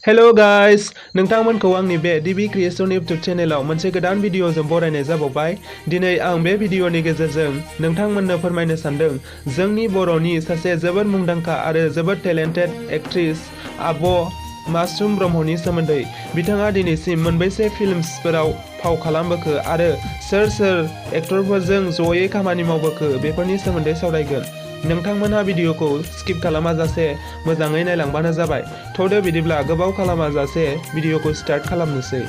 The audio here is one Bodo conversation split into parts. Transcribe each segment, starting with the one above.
हेलो गाइस नोंथांमोनखौ आंनि बे डिबि क्रिएशन यूट्यूब चेनेलाव मोनसे गोदान भिडिअजों बरायनाय जाबावबाय। दिनै आं बे भिडिअनि गेजेरजों नोंथांमोननो फोरमायनो सानदों जोंनि बर'नि सासे जोबोद मुंदांखा आरो जोबोद टेलेन्टेड एक्ट्रेस आब' मासुम ब्रह्मनि सोमोन्दै। बिथाङा दिनैसिम मोनबेसे फिल्म्सफोराव फाव खालामबोखो आरो सोर सोर एक्टरफोरजों जयै खामानि मावबोखो बेफोरनि सोमोन्दै सावरायगोन। नोंथांमोनहा भिडिअखौ स्किप खालामाजासे मोजाङै नायलांबानो जाबाय। थ'दो बिदिब्ला गोबाव खालामाजासे भिडिअखौ स्टार्ट खालामनोसै।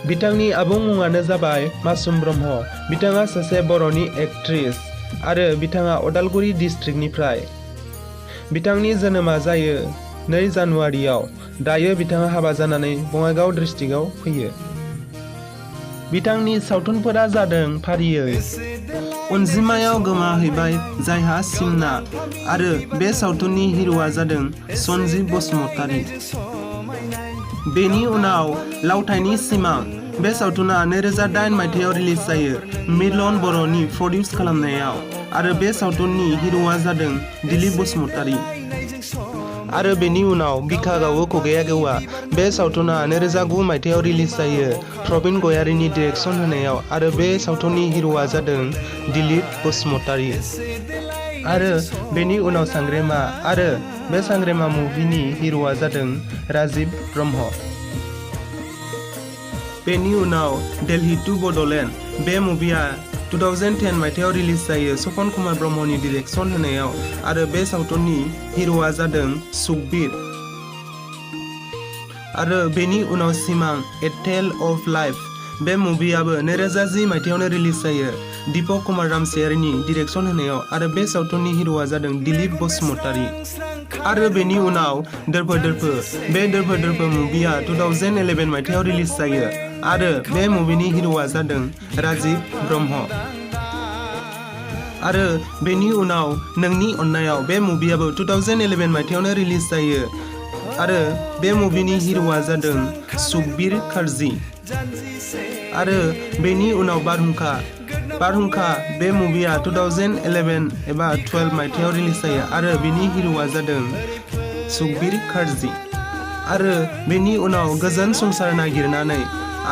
बिथांनि आबुं मुङानो जाबाय मासुम ब्रह्म। बिथाङा सासे बर'नि एक्ट्रेस आरो बिथाङा अदालगुरि डिस्ट्रिक्टनिफ्राय। बिथांनि जोनोमा जायो 2 जानुवारियाव। दायो बिथाङा हाबा जानानै बङाइगाव डिस्ट्रिक्टआव फैयो। बिथांनि सावथुनफोरा जादों फारियै अनजिमायाव गोमाहैबाय जायहा सिमना आरो बे सावथुननि हिर'आ जादों सन्जिब बसुमतारी। बेनि उनाव लावथाइनि सिमां बे सावथुना 2008 मायथाइयाव रिलिज जायो मिलन बर'नि प्रडिउस खालामनायाव आरो बे सावथुननि हिर'आ जादों दिलीप बसुमतारी। आरो बेनि उनाव बिखा गावो खुगाया गेवा बे सावथुना 2009 मायथाइयाव रिलिज जायो प्रबिन गयारीनि डिरेक्सन होनायाव आरो बे सावथुननि हिर'आ जादों दिलीप बसुमतारी। आरो बेनि उनाव सांग्रेमा आरो बे सांग्रेमा मुभिनि हिर'आ जादों राजिब ब्रह्म। बेनि उनाव दिल्ली टू बड'लेण्ड बे मुभिया 2010 मायथाइयाव रिलिज जायो सपन कुमार ब्रह्मनि डिरेक्सन होनायाव आरो बे सावथुननि हिर'आ जादों सुखबीर। आरो बेनि उनाव सिमां ए टेल अफ लाइफ बे मुभियाबो 2010 मायथाइयावनो रिलिज जायो दीपक कुमार रामसियारिनि डिरेक्सन होनायाव आरो बे सावथुननि हिर'आ जादों दिलीप बसुमतारी। आरो बेनि उनाव दोरफो दोरफो बे दोरफो दोरफो मुभिया 2011 मायथाइयाव रिलिज जायो आरो बे मुभिनि हिर'आ जादों राजिब ब्रह्म। आरो बेनि उनाव नोंनि अननायाव बे मुभियाबो 2011 मायथाइयावनो रिलिज जायो आरो बे मुभिनि हिर'आ जादों सुखबीर कार्जी। आरो बेनि उनाव बारहुंखा बे मुभिया 2011 एबा 12 मायथाइयाव रिलिज जायो आरो बेनि हिर'आ जादों सुखबीर कार्जी। आरो बेनि उनाव गोजोन संसार नागिरनानै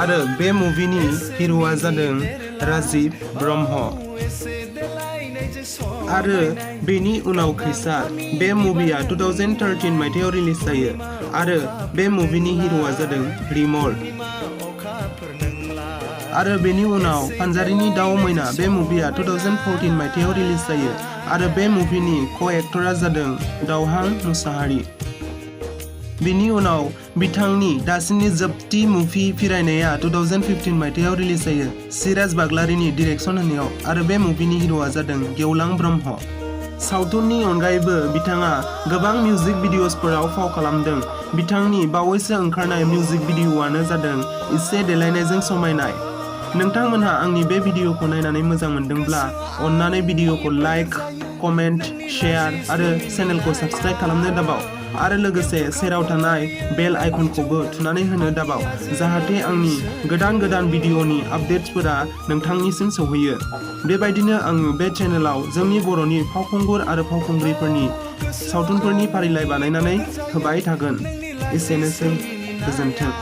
आरो बे मुभिनि हिर'आ जादों राजिब ब्रह्म। आरो बेनि उनाव खैसार बे मुभिया 2013 मायथाइयाव रिलिज जायो आरो बे मुभिनि हिर'आ जादों रिमल। आरो बेनि उनाव फानजारिनि दाउ मैना बे मुभिया 2014 मायथाइयाव रिलिज जायो आरो बे मुभिनि को-एक्टरा जादों दावहां मुसाहारि। बेनि उनाव बिथांनि दासिमनि जोबथि मुभि फिरायनाया 2015 मायथाइयाव रिलिज जायो सिराज बाग्लारिनि डिरेक्सन होनायाव आरो बे मुभिनि हिर'आ जादों गेवलां ब्रह्म। सावथुननि अनगायैबो बिथाङा गोबां मिउजिक भिडिअ'सफोराव फाव खालामदों। बिथांनि बावैसो ओंखारनाय मिउजिक भिडिअ'आनो जादों इसे देलायनायजों समायनाय। नोंथांमोनहा आंनि बे भिडिअ'खौ नायनानै मोजां मोनदोंब्ला अन्नानै भिडिअ'खौ लाइक, कमेन्ट, शेयार आरो चेनेलखौ साबस्क्राइब खालामनो दाबाव आरो लोगोसे सेराव थानाय बेल आइकनखौबो थुनानै होनो दाबाव जाहाथे आंनि गोदान गोदान भिडिअ'नि आपडेट्सफोरा नोंथांनिसिम सौहैयो। बेबायदिनो आङो बे चेनेलाव जोंनि बर'नि फावखुंगुर आरो फावखुंग्रिफोरनि सावथुनफोरनि फारिलाइ बानायनानै होबाय थागोन। एसेनोसै, गोजोन्थों।